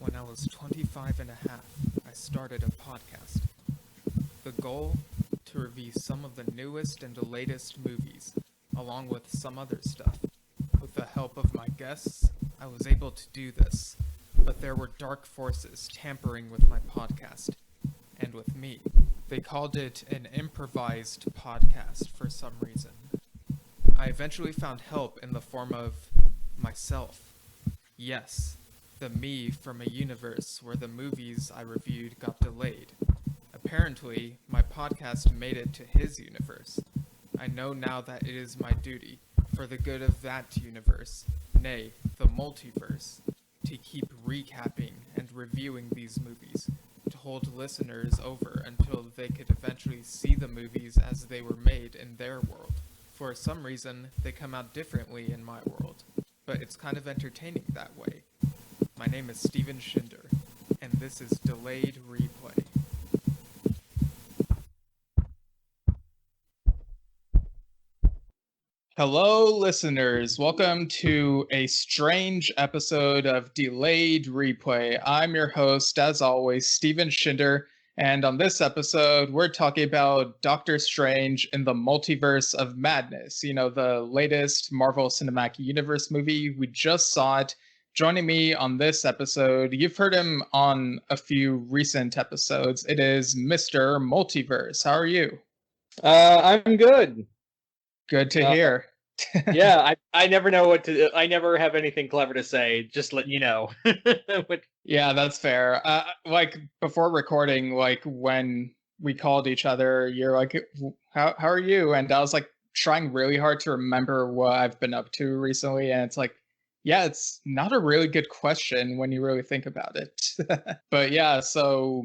When I was 25 and a half, I started a podcast. The goal? To review some of the newest and latest movies, along with some other stuff. With the help of my guests, I was able to do this, but there were dark forces tampering with my podcast, and with me. They called it an improvised podcast for some reason. I eventually found help in the form of myself. Yes, the me from a universe where the movies I reviewed got delayed. Apparently, my podcast made it to his universe. I know now that it is my duty, for the good of that universe, nay, the multiverse, to keep recapping and reviewing these movies, to hold listeners over until they could eventually see the movies as they were made in their world. For some reason, they come out differently in my world, but it's kind of entertaining that way. My name is Steven Schinder, and this is Delayed Replay. Hello, listeners. Welcome to a strange episode of Delayed Replay. I'm your host, as always, Steven Schinder, and on this episode, we're talking about Doctor Strange in the Multiverse of Madness. You know, the latest Marvel Cinematic Universe movie. We just saw it. Joining me on this episode, you've heard him on a few recent episodes. It is Mr. Multiverse. How are you? I'm good. Good to hear. Yeah, I never know what to. I never have anything clever to say. Just let you know. Yeah, that's fair. Like before recording, like when we called each other, you're like, "How are you?" And I was like trying really hard to remember what I've been up to recently, and it's like, yeah, it's not a really good question when you really think about it. But yeah, so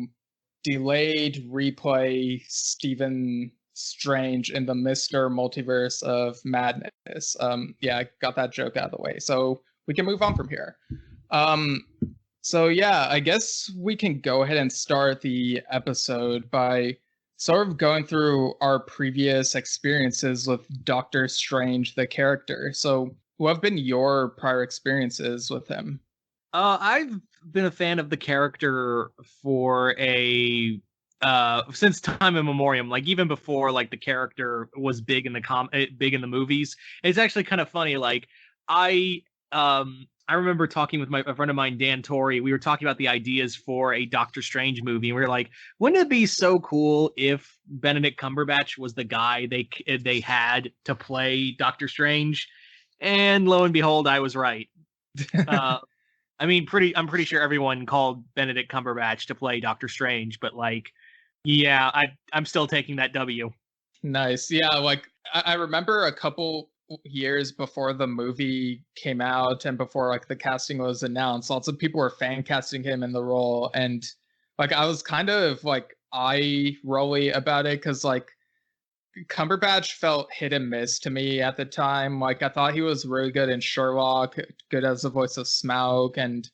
delayed replay, Stephen Strange in the Mr. Multiverse of Madness. Yeah, I got that joke out of the way. So we can move on from here. So yeah, I guess we can go ahead and start the episode by sort of going through our previous experiences with Doctor Strange, the character. So what have been your prior experiences with him? I've been a fan of the character for since time immemorial, like even before like the character was big in big in the movies. It's actually kind of funny. Like I remember talking with a friend of mine, Dan Torrey. We were talking about the ideas for a Doctor Strange movie, and we were like, wouldn't it be so cool if Benedict Cumberbatch was the guy they had to play Doctor Strange? And lo and behold, I was right. I'm pretty sure everyone called Benedict Cumberbatch to play Doctor Strange, but like, yeah, I'm still taking that W. Nice. Yeah, like I remember a couple years before the movie came out and before like the casting was announced, lots of people were fan casting him in the role, and like I was kind of like eye rolly about it because like Cumberbatch felt hit and miss to me at the time. Like I thought he was really good in Sherlock, good as the voice of Smaug, and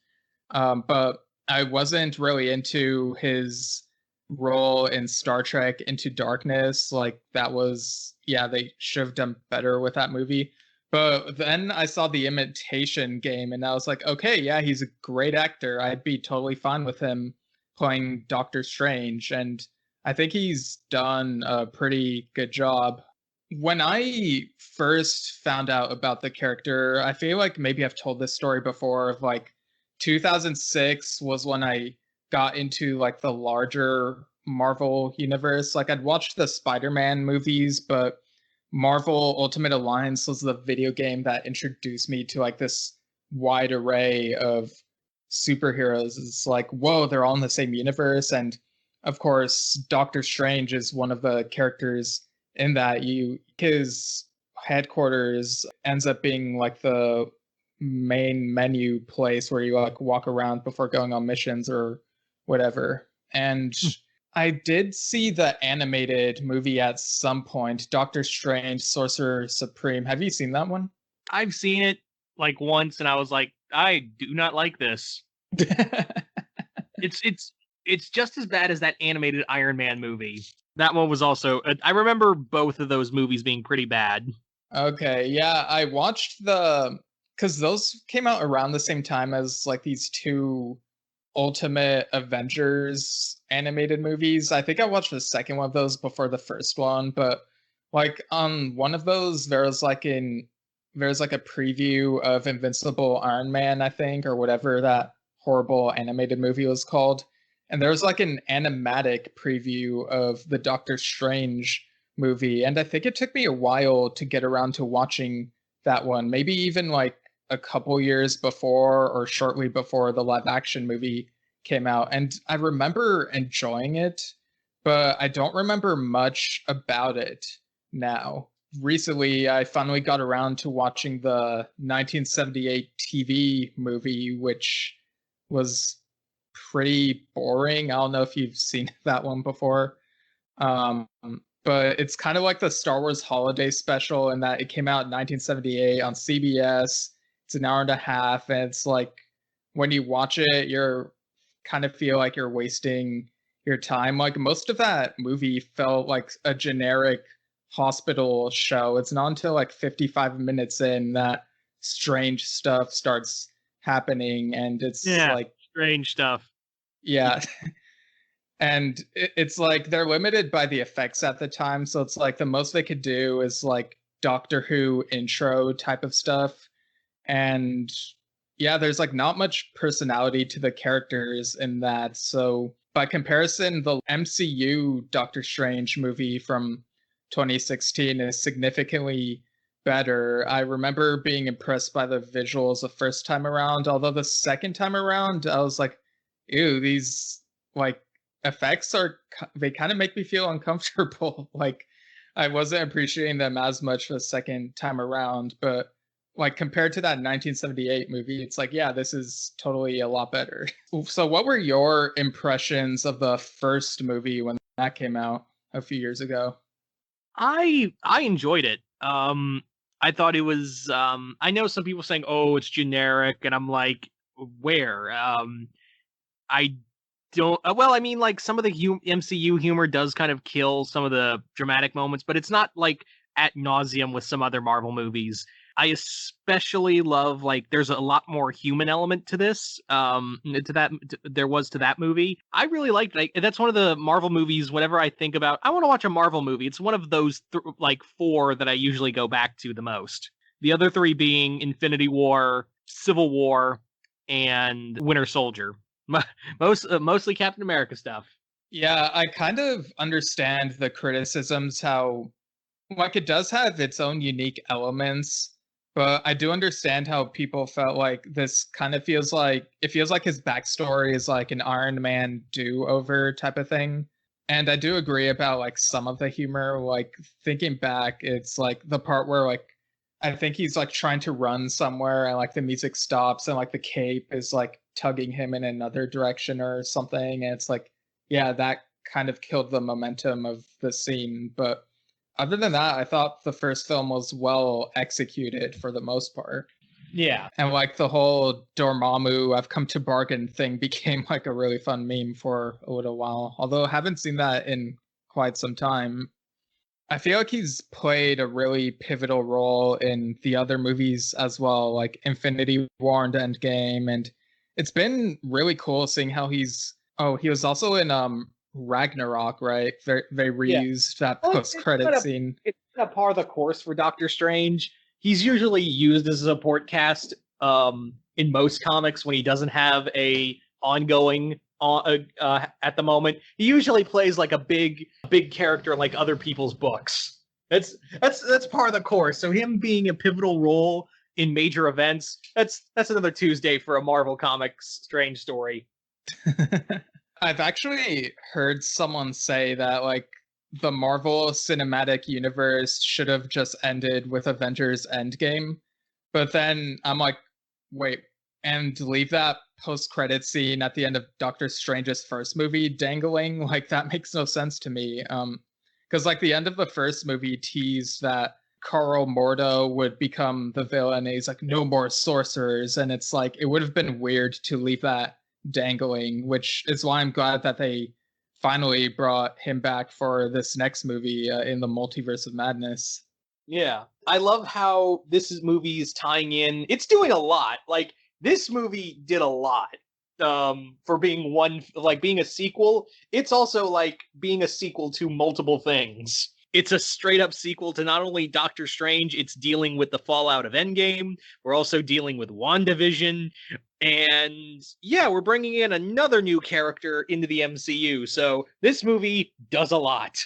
but I wasn't really into his role in Star Trek Into Darkness. Like that was, yeah, they should have done better with that movie. But then I saw The Imitation Game, and I was like, okay, yeah, he's a great actor. I'd be totally fine with him playing Doctor Strange, and I think he's done a pretty good job. When I first found out about the character, I feel like maybe I've told this story before of like 2006 was when I got into like the larger Marvel universe. Like I'd watched the Spider-Man movies, but Marvel Ultimate Alliance was the video game that introduced me to like this wide array of superheroes. It's like, whoa, they're all in the same universe. And of course, Doctor Strange is one of the characters in that. His headquarters ends up being like the main menu place where you like walk around before going on missions or whatever. And I did see the animated movie at some point, Doctor Strange Sorcerer Supreme. Have you seen that one? I've seen it like once, and I was like, I do not like this. It's just as bad as that animated Iron Man movie. That one was also. I remember both of those movies being pretty bad. Okay, yeah, I watched because those came out around the same time as like these two Ultimate Avengers animated movies. I think I watched the second one of those before the first one, but like on one of those there's like a preview of Invincible Iron Man, I think, or whatever that horrible animated movie was called. And there was like an animatic preview of the Doctor Strange movie, and I think it took me a while to get around to watching that one. Maybe even like a couple years before or shortly before the live action movie came out. And I remember enjoying it, but I don't remember much about it now. Recently, I finally got around to watching the 1978 TV movie, which was pretty boring. I don't know if you've seen that one before. Um, but it's kind of like the Star Wars holiday special in that it came out in 1978 on CBS. It's an hour and a half, and it's like when you watch it, you're kind of feel like you're wasting your time. Like most of that movie felt like a generic hospital show. It's not until like 55 minutes in that strange stuff starts happening, and it's like strange stuff. Yeah. And it's like they're limited by the effects at the time, so it's like the most they could do is like Doctor Who intro type of stuff. And yeah, there's like not much personality to the characters in that. So by comparison, the MCU Doctor Strange movie from 2016 is significantly better. I remember being impressed by the visuals the first time around, although the second time around I was like, ew, these like effects they kind of make me feel uncomfortable. Like I wasn't appreciating them as much the second time around, but like compared to that 1978 movie, it's like, yeah, this is totally a lot better. So what were your impressions of the first movie when that came out a few years ago? I enjoyed it. I thought it was I know some people saying, "Oh, it's generic," and I'm like, "Where?" I don't well, I mean, like, some of the MCU humor does kind of kill some of the dramatic moments, but it's not like ad nauseum with some other Marvel movies. I especially love, like, there's a lot more human element to this, there was to that movie. I really liked it. That's one of the Marvel movies, whenever I think about, I want to watch a Marvel movie, it's one of those, like, four that I usually go back to the most. The other three being Infinity War, Civil War, and Winter Soldier. Mostly Captain America stuff. Yeah, I kind of understand the criticisms how like it does have its own unique elements, but I do understand how people felt like this kind of feels like his backstory is like an Iron Man do-over type of thing. And I do agree about like some of the humor. Like thinking back, it's like the part where like I think he's like trying to run somewhere and like the music stops and like the cape is like tugging him in another direction or something. And it's like, yeah, that kind of killed the momentum of the scene. But other than that, I thought the first film was well executed for the most part. Yeah. And like the whole Dormammu, I've come to bargain thing became like a really fun meme for a little while. Although I haven't seen that in quite some time. I feel like he's played a really pivotal role in the other movies as well, like Infinity War and Endgame. And it's been really cool seeing how he was also in Ragnarok, right? They reused that post-credit scene. It's kind of par the course for Doctor Strange. He's usually used as a support cast in most comics when he doesn't have a ongoing at the moment. He usually plays like a big character in like other people's books. That's par of the course. So him being a pivotal role in major events, that's another Tuesday for a Marvel Comics Strange story. I've actually heard someone say that like the Marvel Cinematic Universe should have just ended with Avengers Endgame. But then I'm like, wait, and leave that post-credit scene at the end of Doctor Strange's first movie dangling? Like that makes no sense to me. Because like the end of the first movie teased that Carl Mordo would become the villain. And he's like, no more sorcerers. And it's like, it would have been weird to leave that dangling, which is why I'm glad that they finally brought him back for this next movie in the Multiverse of Madness. Yeah, I love how this movie is tying in. It's doing a lot. Like this movie did a lot. for being being a sequel. It's also like being a sequel to multiple things. It's a straight up sequel to not only Doctor Strange, it's dealing with the fallout of Endgame. We're also dealing with WandaVision. And yeah, we're bringing in another new character into the MCU. So this movie does a lot.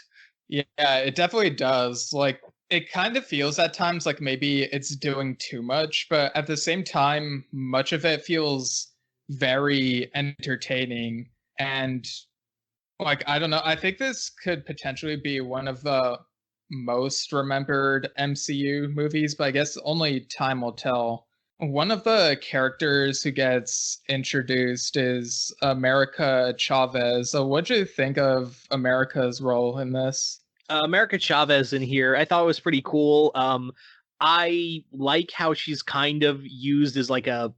Yeah, it definitely does. Like, it kind of feels at times like maybe it's doing too much, but at the same time, much of it feels very entertaining. And like, I don't know, I think this could potentially be one of the most remembered MCU movies, but I guess only time will tell. One of the characters who gets introduced is America Chavez. So what do you think of America's role in this? America Chavez in here, I thought it was pretty cool. I like how she's kind of used as like a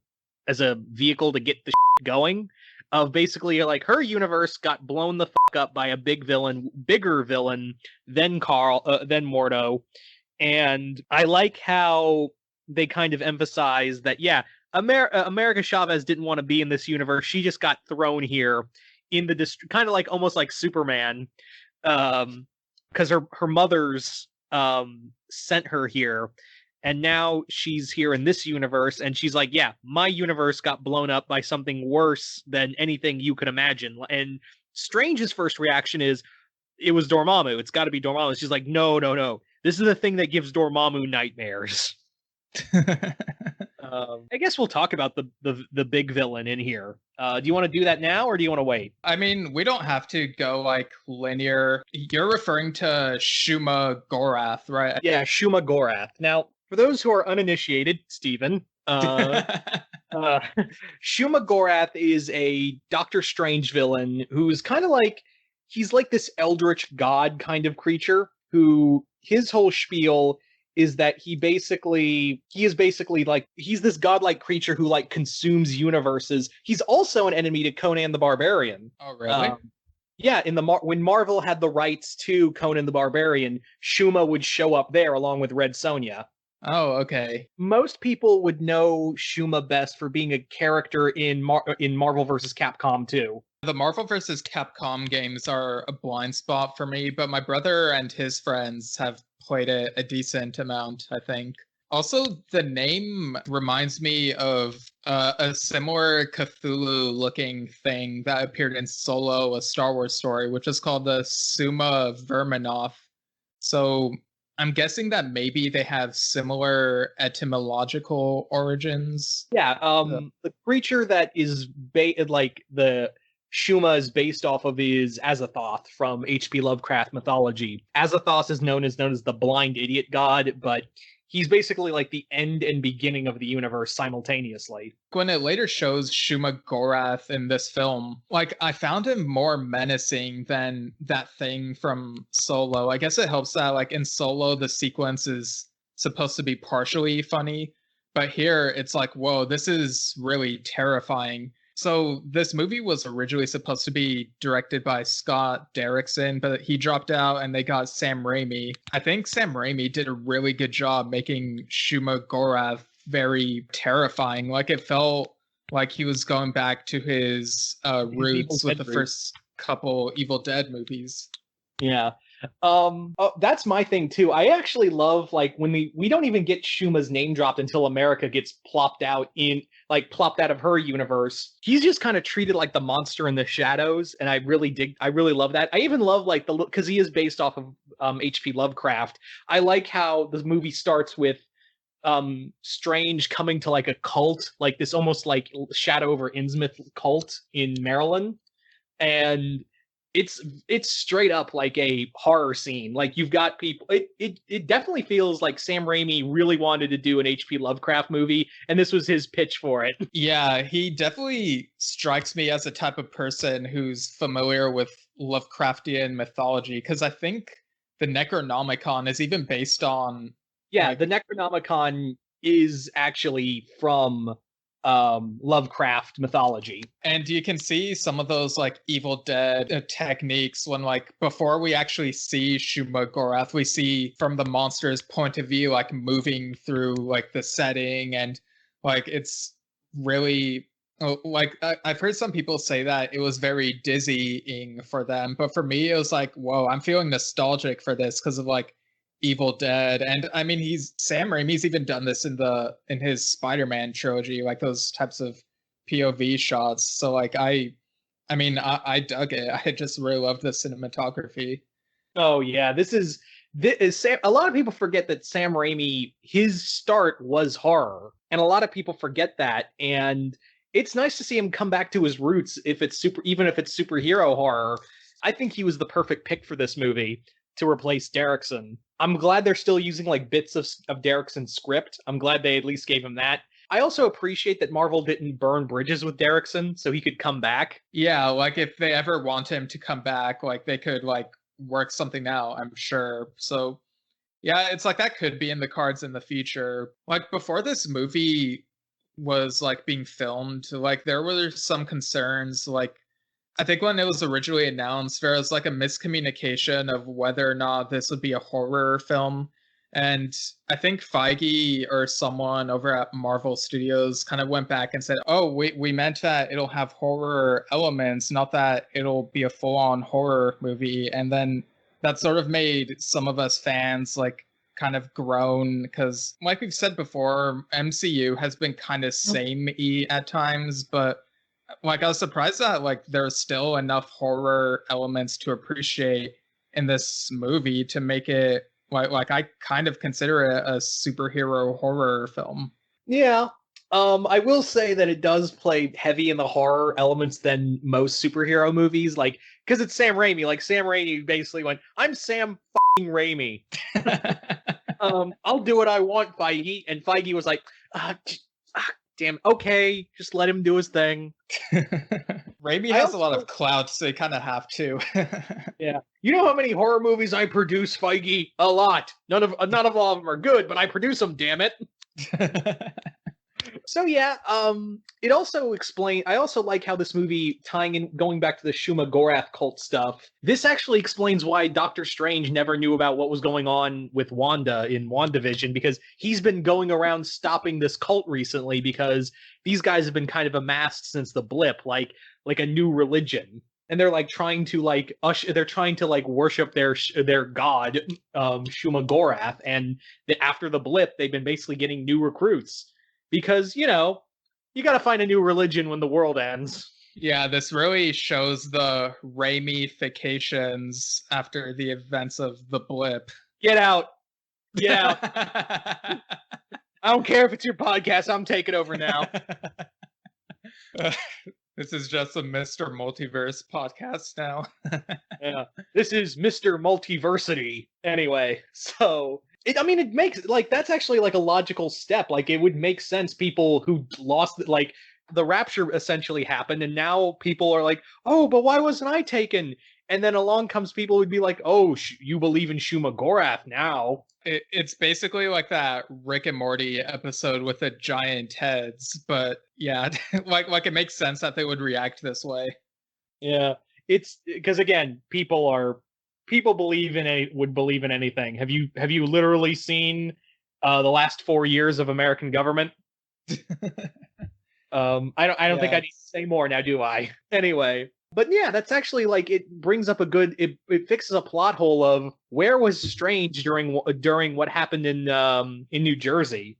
vehicle to get the going. Of basically like her universe got blown the fuck up by a bigger villain than Mordo, and I like how they kind of emphasize that America Chavez didn't want to be in this universe. She just got thrown here in the kind of like almost like Superman, because her mother's sent her here. And now she's here in this universe, and she's like, yeah, my universe got blown up by something worse than anything you could imagine. And Strange's first reaction is, it was Dormammu. It's got to be Dormammu. She's like, no. This is the thing that gives Dormammu nightmares. I guess we'll talk about the big villain in here. Do you want to do that now, or do you want to wait? I mean, we don't have to go like linear. You're referring to Shuma Gorath, right? Yeah, Shuma Gorath. Now, for those who are uninitiated, Steven, Shuma Gorath is a Doctor Strange villain who's kind of like, he's like this eldritch god kind of creature who his whole spiel is that he is basically like, he's this godlike creature who like consumes universes. He's also an enemy to Conan the Barbarian. Oh, really? Yeah, when Marvel had the rights to Conan the Barbarian, Shuma would show up there along with Red Sonja. Oh, okay. Most people would know Shuma best for being a character in Marvel vs. Capcom 2. The Marvel vs. Capcom games are a blind spot for me, but my brother and his friends have played it a decent amount, I think. Also, the name reminds me of a similar Cthulhu-looking thing that appeared in Solo, a Star Wars story, which is called the Summa Verminoth. So I'm guessing that maybe they have similar etymological origins. Yeah, the creature that is like the Shuma is based off of is Azathoth from H.P. Lovecraft mythology. Azathoth is known as the blind idiot god, but he's basically like the end and beginning of the universe simultaneously. When it later shows Shuma Gorath in this film, like, I found him more menacing than that thing from Solo. I guess it helps that like in Solo the sequence is supposed to be partially funny, but here it's like, whoa, this is really terrifying. So this movie was originally supposed to be directed by Scott Derrickson, but he dropped out and they got Sam Raimi. I think Sam Raimi did a really good job making Shuma Gorath very terrifying. Like, it felt like he was going back to his roots with the first couple Evil Dead movies. Yeah. That's my thing too. I actually love like when we don't even get Shuma's name dropped until America gets plopped out of her universe. He's just kind of treated like the monster in the shadows, and I really love that. I even love like because he is based off of H.P. Lovecraft. I like how the movie starts with Strange coming to like a cult, like this almost like Shadow over Innsmouth cult in Maryland, and it's straight up like a horror scene. Like, you've got people, it definitely feels like Sam Raimi really wanted to do an H.P. Lovecraft movie, and this was his pitch for it. Yeah, he definitely strikes me as a type of person who's familiar with Lovecraftian mythology, because I think the Necronomicon is even based on... Yeah, the Necronomicon is actually from Lovecraft mythology. And you can see some of those like Evil Dead techniques when, like, before we actually see Shuma Gorath, we see from the monster's point of view, like moving through like the setting, and like it's really Oh, like I've heard some people say that it was very dizzying for them, but for me, it was like, whoa, I'm feeling nostalgic for this because of like Evil Dead, and I mean, he's Sam Raimi's even done this in his Spider-Man trilogy, like those types of POV shots. So like I mean, I dug it. I just really loved the cinematography. Oh yeah, this is Sam. A lot of people forget that Sam Raimi, his start was horror, and a lot of people forget that. And it's nice to see him come back to his roots. If it's even if it's superhero horror, I think he was the perfect pick for this movie to replace Derrickson. I'm glad they're still using like bits of Derrickson's script. I'm glad they at least gave him that. I also appreciate that Marvel didn't burn bridges with Derrickson so he could come back. Yeah, like if they ever want him to come back, like they could like work something out, I'm sure. So yeah, it's like that could be in the cards in the future. Like before this movie was like being filmed, like there were some concerns. Like I think when it was originally announced, there was like a miscommunication of whether or not this would be a horror film. And I think Feige or someone over at Marvel Studios kind of went back and said, "Oh, we meant that it'll have horror elements, not that it'll be a full-on horror movie." And then that sort of made some of us fans like kind of groan because, like we've said before, MCU has been kind of samey at times, but like I was surprised that like there's still enough horror elements to appreciate in this movie to make it like I kind of consider it a superhero horror film. Yeah. I will say that it does play heavy in the horror elements than most superhero movies, like because it's Sam Raimi. Like Sam Raimi basically went, "I'm Sam fucking Raimi. I'll do what I want, Feige." And Feige was like, "Damn, okay, just let him do his thing." Raimi has a lot of clout, so you kind of have to. Yeah. You know how many horror movies I produce, Feige? A lot. None of all of them are good, but I produce them, damn it. So yeah, it also explain. I also like how this movie tying in, going back to the Shuma Gorath cult stuff. This actually explains why Doctor Strange never knew about what was going on with Wanda in WandaVision, because he's been going around stopping this cult recently because these guys have been kind of amassed since the blip, like a new religion. And they're like trying to like they're trying to like worship their god, Shuma Gorath, and after the blip, they've been basically getting new recruits because you got to find a new religion when the world ends. Yeah, this really shows the ramifications after the events of the blip. Get out. I don't care if it's your podcast. I'm taking over now. This is just a Mr. Multiverse podcast now. Yeah, this is Mr. Multiversity. Anyway, so it makes like that's actually like a logical step. Like it would make sense. People who lost like the rapture essentially happened, and now people are like, "Oh, but why wasn't I taken?" And then along comes people who'd be like, "Oh, you believe in Shuma Gorath now?" It's basically like that Rick and Morty episode with the giant heads, but yeah, like it makes sense that they would react this way. Yeah, it's because again, people would believe in anything. Have you literally seen the last 4 years of American government? I don't think I need to say more now, do I? Anyway, but yeah, that's actually like it brings up it fixes a plot hole of where was Strange during what happened in New Jersey.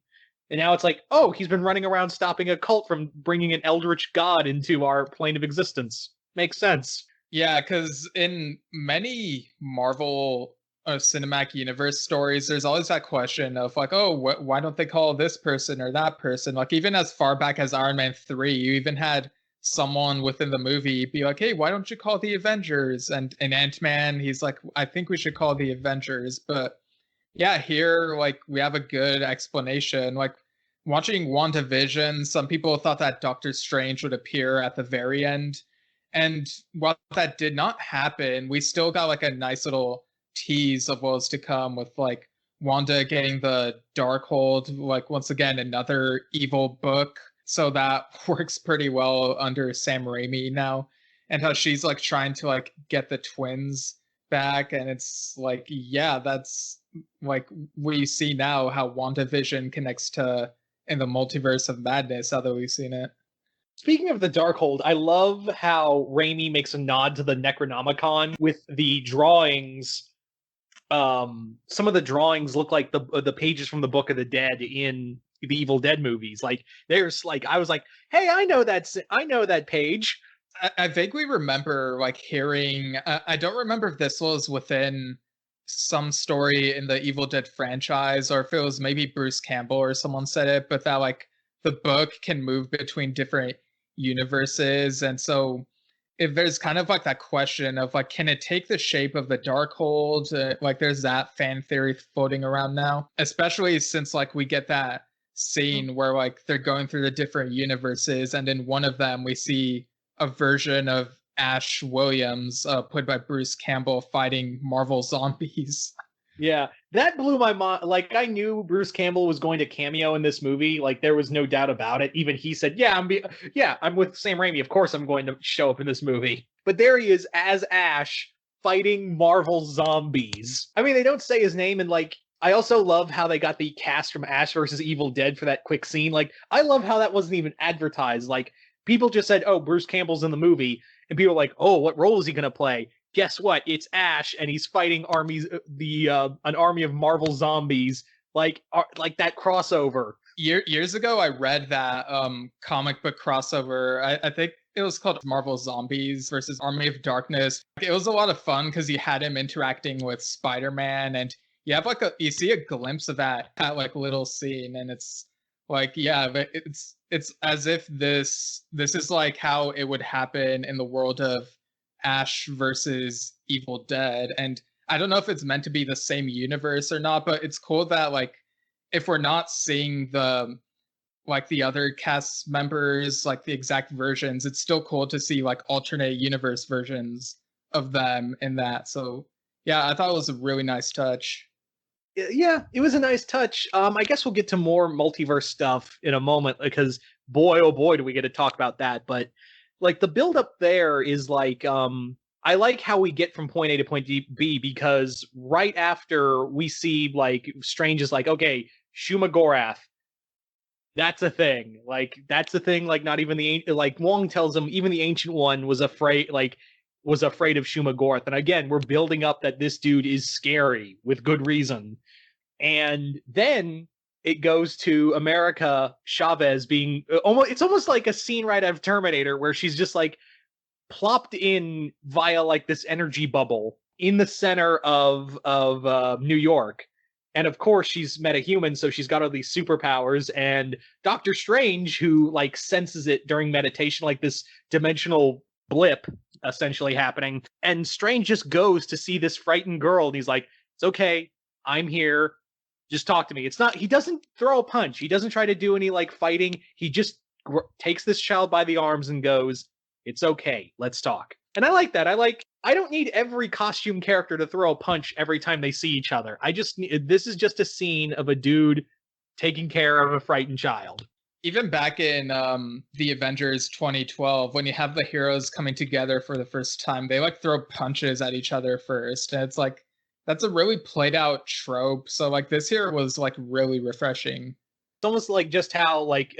And now it's like, oh, he's been running around stopping a cult from bringing an eldritch god into our plane of existence. Makes sense. Yeah, because in many Marvel cinematic universe stories, there's always that question of like, oh, why don't they call this person or that person? Like even as far back as Iron Man 3, you even had someone within the movie be like, hey, why don't you call the Avengers? And in Ant-Man, he's like, I think we should call the Avengers. But yeah, here like we have a good explanation. Like watching WandaVision, some people thought that Doctor Strange would appear at the very end. And while that did not happen, we still got like a nice little tease of what was to come with like Wanda getting the Darkhold, like once again another evil book. So that works pretty well under Sam Raimi now. And how she's like trying to like get the twins back. And it's like, yeah, that's like we see now how WandaVision connects to in the multiverse of madness, how that we've seen it. Speaking of the Darkhold, I love how Raimi makes a nod to the Necronomicon with the drawings. Some of the drawings look like the pages from the Book of the Dead in the Evil Dead movies. Like there's like I was like, hey, I know that page. I vaguely remember like hearing. I don't remember if this was within some story in the Evil Dead franchise, or if it was maybe Bruce Campbell or someone said it, but that like the book can move between different universes, and so if there's kind of like that question of like, can it take the shape of the Darkhold? Like, there's that fan theory floating around now, especially since like we get that scene where like they're going through the different universes, and in one of them we see a version of Ash Williams, played by Bruce Campbell, fighting Marvel zombies. Yeah, that blew my mind. Like, I knew Bruce Campbell was going to cameo in this movie. Like, there was no doubt about it. Even he said, I'm with Sam Raimi. Of course I'm going to show up in this movie. But there he is as Ash fighting Marvel zombies. I mean, they don't say his name, and like, I also love how they got the cast from Ash versus Evil Dead for that quick scene. Like, I love how that wasn't even advertised. Like, people just said, oh, Bruce Campbell's in the movie. And people were like, oh, what role is he going to play? Guess what? It's Ash, and he's fighting an army of Marvel zombies, like that crossover. Years ago, I read that comic book crossover. I think it was called Marvel Zombies versus Army of Darkness. It was a lot of fun because you had him interacting with Spider-Man, and you have like you see a glimpse of that like little scene, and it's like, yeah, but it's as if this is like how it would happen in the world of Ash versus Evil Dead. And I don't know if it's meant to be the same universe or not, but it's cool that like if we're not seeing the other cast members, like the exact versions, it's still cool to see like alternate universe versions of them in that. So yeah, I thought it was a really nice touch. Yeah, it was a nice touch. I guess we'll get to more multiverse stuff in a moment, because boy, oh boy, do we get to talk about that. But like the build up there is like, I like how we get from point A to point B, because right after we see like Strange is like, okay, Shumagorath, that's a thing. Like, that's a thing. Like, not even like Wong tells him, even the Ancient One was afraid of Shumagorath. And again, we're building up that this dude is scary with good reason. And then it goes to America Chavez being it's almost like a scene right out of Terminator, where she's just like plopped in via like this energy bubble in the center of New York. And of course she's metahuman, so she's got all these superpowers, and Doctor Strange, who like senses it during meditation, like this dimensional blip essentially happening. And Strange just goes to see this frightened girl, and he's like, it's okay, I'm here, just talk to me. It's not, he doesn't throw a punch, he doesn't try to do any like fighting, he just takes this child by the arms and goes, it's okay, let's talk. And I like that. I don't need every costume character to throw a punch every time they see each other. This is just a scene of a dude taking care of a frightened child. Even back in the Avengers 2012, when you have the heroes coming together for the first time, they like throw punches at each other first. And it's like, that's a really played out trope. So like this here was like really refreshing. It's almost like just how like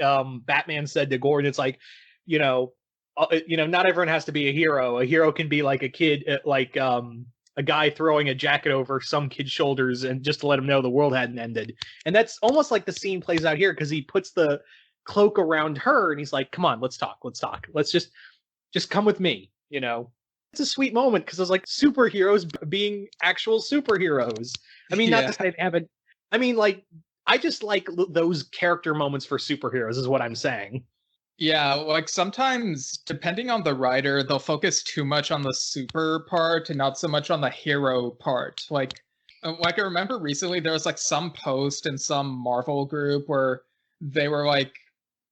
Batman said to Gordon, it's like, not everyone has to be a hero. A hero can be like a kid, like a guy throwing a jacket over some kid's shoulders, and just to let him know the world hadn't ended. And that's almost like the scene plays out here, because he puts the cloak around her and he's like, come on, let's talk. Let's just come with me. It's a sweet moment, because it's like superheroes being actual superheroes. I mean, not to say they haven't. I mean, like, I just like those character moments for superheroes is what I'm saying. Yeah, like sometimes, depending on the writer, they'll focus too much on the super part and not so much on the hero part. Like I remember recently there was like some post in some Marvel group where they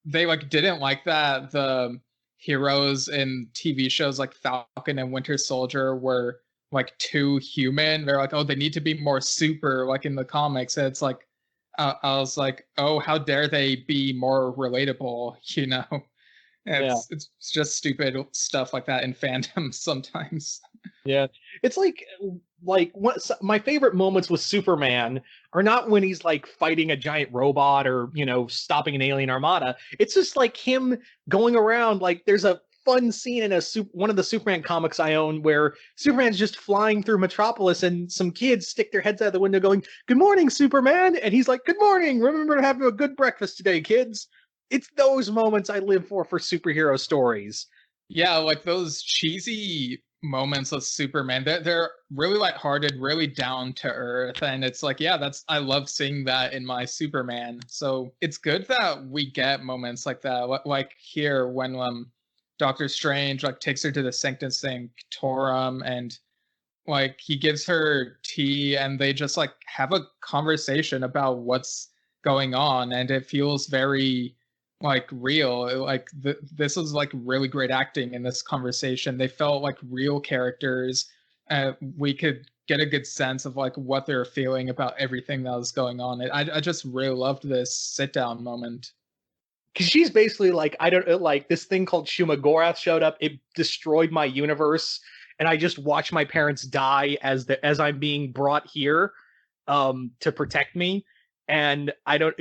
didn't like that the heroes in TV shows like Falcon and Winter Soldier were like too human. They're like, oh, they need to be more super like in the comics. And it's like, I was like, oh, how dare they be more relatable, It's just stupid stuff like that in fandom sometimes. Yeah, it's like my favorite moments with Superman are not when he's like fighting a giant robot or stopping an alien armada. It's just like him going around. Like there's a fun scene in one of the Superman comics I own where Superman's just flying through Metropolis and some kids stick their heads out the window going, "Good morning, Superman," and he's like, "Good morning. Remember to have a good breakfast today, kids." It's those moments I live for superhero stories. Yeah, like those cheesy moments of Superman. They're really lighthearted, really down to earth, and it's like, yeah, I love seeing that in my Superman. So it's good that we get moments like that, like here when Doctor Strange like takes her to the Sanctum Sanctorum and like he gives her tea and they just like have a conversation about what's going on, and it feels very like real. Like this was like really great acting in this conversation. They felt like real characters. We could get a good sense of like what they're feeling about everything that was going on. I just really loved this sit down moment. Because she's basically like, I don't like this thing called Shumagorath showed up. It destroyed my universe, and I just watched my parents die as I'm being brought here to protect me. And I don't,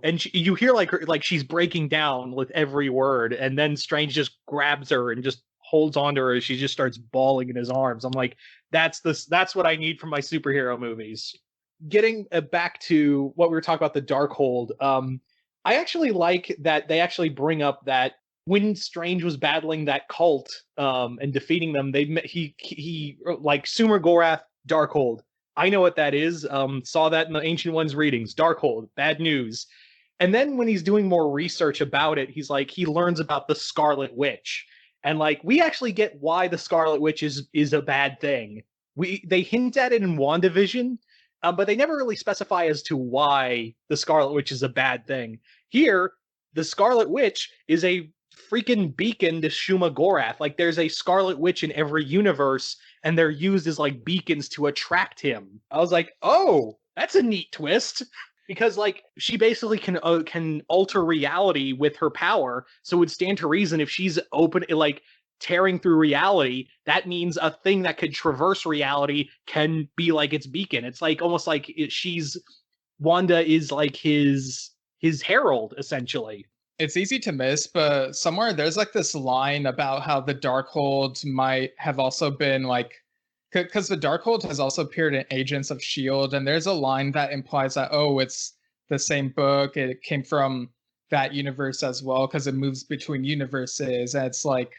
and you hear like she's breaking down with every word, and then Strange just grabs her and just holds onto her as she just starts bawling in his arms. I'm like, that's what I need from my superhero movies. Getting back to what we were talking about, the Darkhold, I actually like that they actually bring up that when Strange was battling that cult and defeating them, he like Sumer Gorath, Darkhold. I know what that is. Saw that in the Ancient Ones readings. Darkhold, bad news. And then when he's doing more research about it, he's like, he learns about the Scarlet Witch. And like, we actually get why the Scarlet Witch is a bad thing. They hint at it in WandaVision, but they never really specify as to why the Scarlet Witch is a bad thing. Here, the Scarlet Witch is a freaking beacon to Shuma Gorath. Like, there's a Scarlet Witch in every universe, and they're used as like beacons to attract him. I was like, oh, that's a neat twist. Because like she basically can alter reality with her power, so it would stand to reason if she's tearing through reality, that means a thing that could traverse reality can be like its beacon. It's like almost like Wanda is like his herald essentially. It's easy to miss, but somewhere there's like this line about how the Darkhold might have also been like, because the Darkhold has also appeared in Agents of S.H.I.E.L.D., and there's a line that implies that, oh, it's the same book, it came from that universe as well, because it moves between universes, and it's like,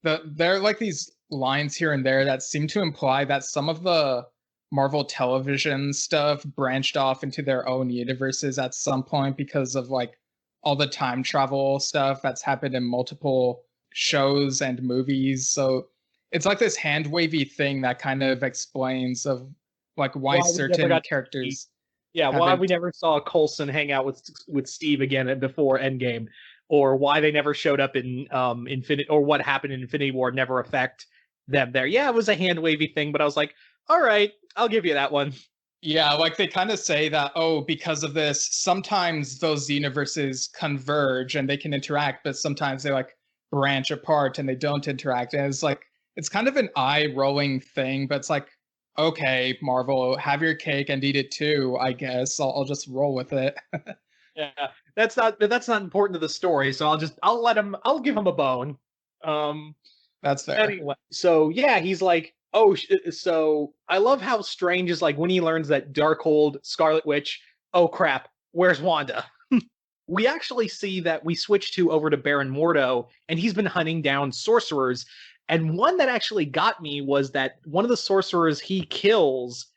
there are like these lines here and there that seem to imply that some of the Marvel television stuff branched off into their own universes at some point because of like all the time travel stuff that's happened in multiple shows and movies. So it's like this hand wavy thing that kind of explains of like why certain characters. Yeah, why we never saw Coulson hang out with Steve again before Endgame, or why they never showed up in Infinity, or what happened in Infinity War never affect them there. Yeah, it was a hand wavy thing, but I was like, all right, I'll give you that one. Yeah, like they kind of say that, oh, because of this, sometimes those universes converge and they can interact, but sometimes they like branch apart and they don't interact. And it's like, it's kind of an eye-rolling thing, but it's like, okay, Marvel, have your cake and eat it too, I guess. I'll just roll with it. Yeah, that's not important to the story, so I'll give him a bone. That's fair. Anyway, so yeah, he's like, oh, so I love how Strange is like when he learns that Darkhold, Scarlet Witch, oh crap, where's Wanda? We actually see that we switch over to Baron Mordo, and he's been hunting down sorcerers. And one that actually got me was that one of the sorcerers he kills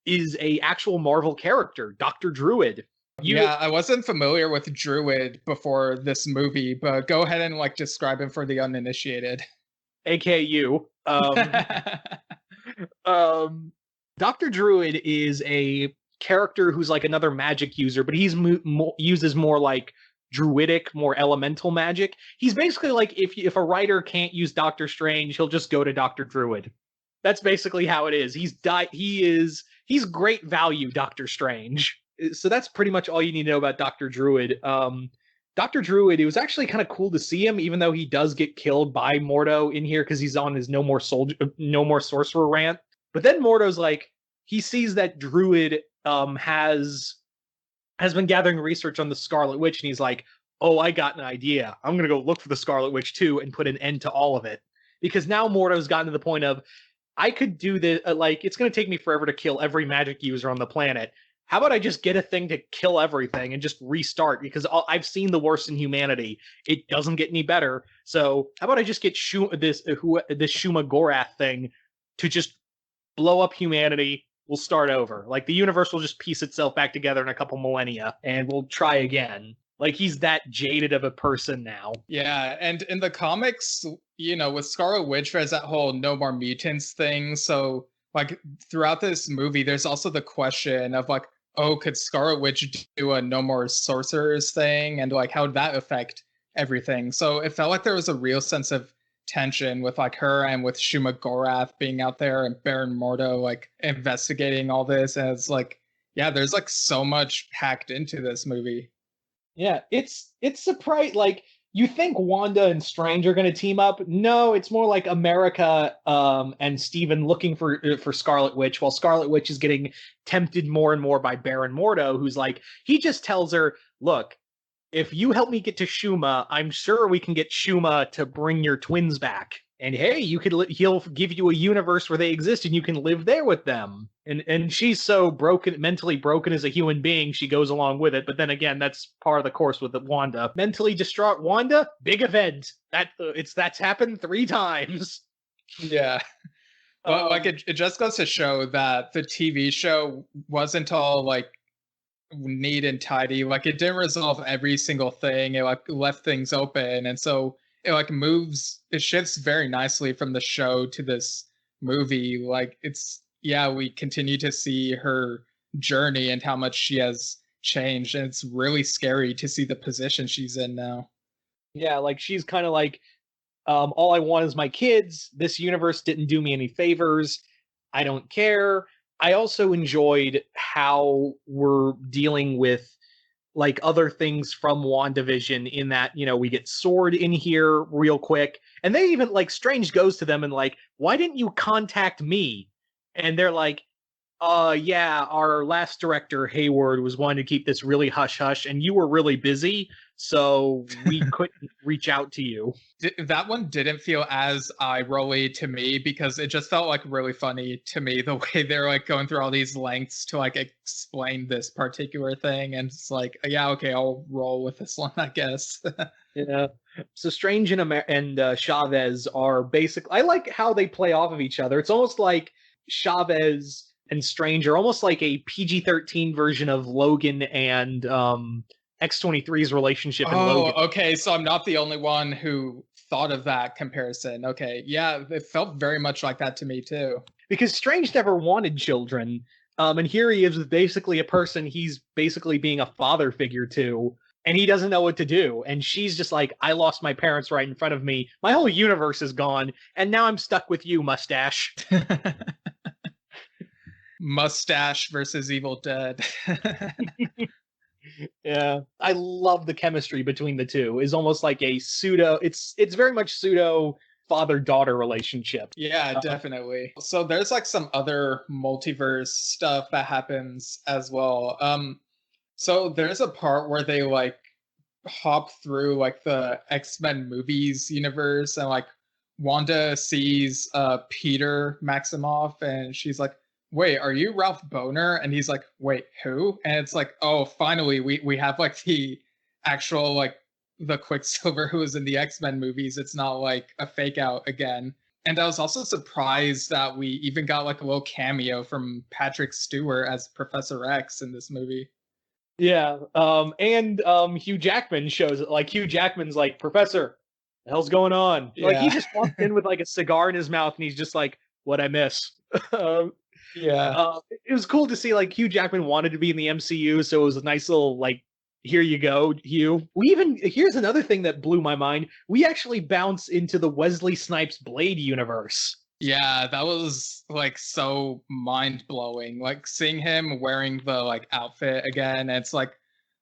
is a actual Marvel character, Dr. Druid. Yeah, I wasn't familiar with Druid before this movie, but go ahead and like describe him for the uninitiated. AKA you. Dr. Druid is a character who's like another magic user, but he's uses more like druidic, more elemental magic. He's basically like if a writer can't use Doctor Strange, he'll just go to Dr. Druid. That's basically how it is. He's great value, Doctor Strange. So that's pretty much all you need to know about Dr. Druid. Dr. Druid, it was actually kind of cool to see him, even though he does get killed by Mordo in here because he's on his no more sorcerer rant. But then Mordo's like, he sees that Druid has been gathering research on the Scarlet Witch, and he's like, oh, I got an idea. I'm gonna go look for the Scarlet Witch too and put an end to all of it. Because now Mordo's gotten to the point of, I could do this, like, it's gonna take me forever to kill every magic user on the planet. How about I just get a thing to kill everything and just restart? Because I've seen the worst in humanity. It doesn't get any better. So how about I just get this Shuma Gorath thing to just blow up humanity? We'll start over. Like, the universe will just piece itself back together in a couple millennia, and we'll try again. Like, he's that jaded of a person now. Yeah, and in the comics, you know, with Scarlet Witch, there's that whole no more mutants thing. So, like, throughout this movie, there's also the question of, like, oh, could Scarlet Witch do a no more sorcerers thing? And, like, how would that affect everything? So it felt like there was a real sense of tension with, like, her and with Shuma Gorath being out there and Baron Mordo, like, investigating all this. And it's like, yeah, there's, like, so much packed into this movie. Yeah, it's surprising. Like, you think Wanda and Strange are going to team up? No, it's more like America and Steven looking for Scarlet Witch, while Scarlet Witch is getting tempted more and more by Baron Mordo, who's like, he just tells her, look, if you help me get to Shuma, I'm sure we can get Shuma to bring your twins back. And hey, you could he'll give you a universe where they exist and you can live there with them. And she's so broken, mentally broken as a human being, she goes along with it. But then again, that's part of the course with Wanda. Mentally distraught Wanda, big event. That's happened 3 times. Yeah. Well, like, it just goes to show that the TV show wasn't all, like, neat and tidy. Like, it didn't resolve every single thing. It, like, left things open. And so it, like, it shifts very nicely from the show to this movie. Like, we continue to see her journey and how much she has changed. And it's really scary to see the position she's in now. Yeah, like, she's kind of like, all I want is my kids. This universe didn't do me any favors. I don't care. I also enjoyed how we're dealing with, like, other things from WandaVision, in that, you know, we get Sword in here real quick. And they even, like, Strange goes to them and, like, why didn't you contact me? And they're like, yeah, our last director, Hayward, was wanting to keep this really hush-hush, and you were really busy, so we couldn't reach out to you. That one didn't feel as eye-rolly to me, because it just felt, like, really funny to me, the way they're, like, going through all these lengths to, like, explain this particular thing, and it's like, yeah, okay, I'll roll with this one, I guess. Yeah. So Strange and Chavez are basically, I like how they play off of each other. It's almost like Chavez and Strange are almost like a PG-13 version of Logan and X-23's relationship in Logan. Okay, so I'm not the only one who thought of that comparison. Okay, yeah, it felt very much like that to me too. Because Strange never wanted children, and here he is with basically a person he's basically being a father figure to, and he doesn't know what to do. And she's just like, I lost my parents right in front of me. My whole universe is gone, and now I'm stuck with you, Mustache. Mustache versus Evil Dead. Yeah, I love the chemistry between the two. It's almost like a pseudo. It's very much pseudo father-daughter relationship. Yeah, definitely. So there's, like, some other multiverse stuff that happens as well. So there's a part where they, like, hop through, like, the X-Men movies universe, and, like, Wanda sees Peter Maximoff, and she's like, wait, are you Ralph Boner? And he's like, wait, who? And it's like, oh, finally, we have, like, the actual, like, the Quicksilver who was in the X-Men movies. It's not, like, a fake out again. And I was also surprised that we even got, like, a little cameo from Patrick Stewart as Professor X in this movie. Yeah, and Hugh Jackman shows it. Like, Hugh Jackman's like, Professor, the hell's going on? Yeah. Like, he just walked in with, like, a cigar in his mouth, and he's just like, what'd I miss? Yeah. It was cool to see, like, Hugh Jackman wanted to be in the MCU, so it was a nice little, like, here you go, Hugh. Here's another thing that blew my mind. We actually bounce into the Wesley Snipes Blade universe. Yeah, that was, like, so mind-blowing. Like, seeing him wearing the, like, outfit again, it's like,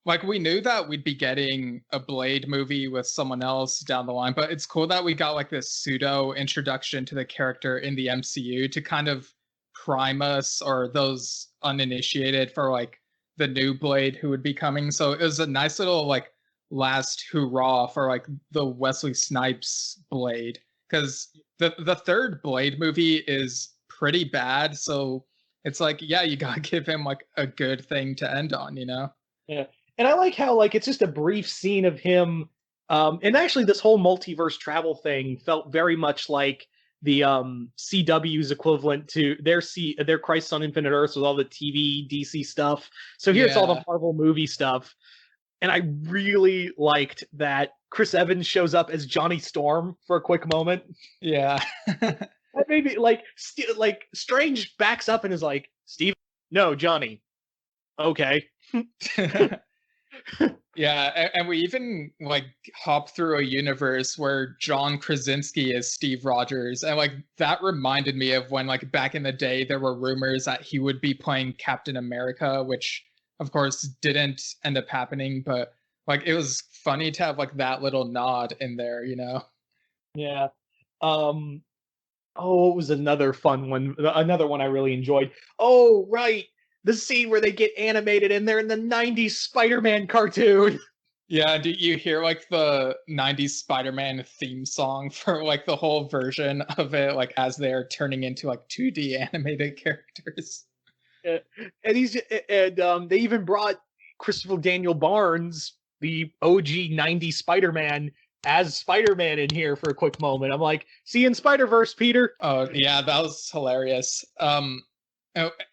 like we knew that we'd be getting a Blade movie with someone else down the line, but it's cool that we got like this pseudo introduction to the character in the MCU to kind of prime us or those uninitiated for like the new Blade who would be coming. So it was a nice little like last hurrah for like the Wesley Snipes Blade, because the third Blade movie is pretty bad. So it's like, yeah, you gotta give him like a good thing to end on, you know? Yeah. And I like how like it's just a brief scene of him. And actually this whole multiverse travel thing felt very much like the CW's equivalent to their Crisis on Infinite Earths with all the TV DC stuff. So here it's all the Marvel movie stuff. And I really liked that Chris Evans shows up as Johnny Storm for a quick moment. Yeah. That made me like Strange backs up and is like, Steve, no, Johnny. Okay. Yeah, and we even like hop through a universe where John Krasinski is Steve Rogers, and like that reminded me of when like back in the day there were rumors that he would be playing Captain America, which of course didn't end up happening, but like it was funny to have like that little nod in there, you know? Yeah. Oh, it was another fun one. Another one I really enjoyed. Oh, right. The scene where they get animated and they're in the 90s Spider-Man cartoon. Yeah, do you hear like the 90s Spider-Man theme song for like the whole version of it, like as they're turning into like 2D animated characters? And they even brought Christopher Daniel Barnes, the OG 90s Spider-Man, as Spider-Man in here for a quick moment. I'm like, see you in Spider-Verse, Peter. Oh yeah, that was hilarious.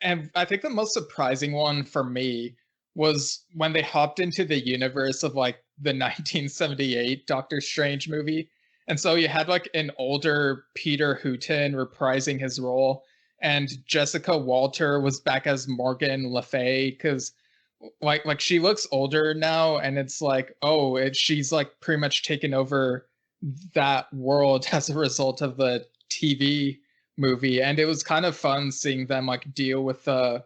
And I think the most surprising one for me was when they hopped into the universe of like the 1978 Doctor Strange movie. And so you had like an older Peter Hooton reprising his role, and Jessica Walter was back as Morgan Le Fay, because like she looks older now, and it's like, oh, she's like pretty much taken over that world as a result of the TV movie. And it was kind of fun seeing them like deal with the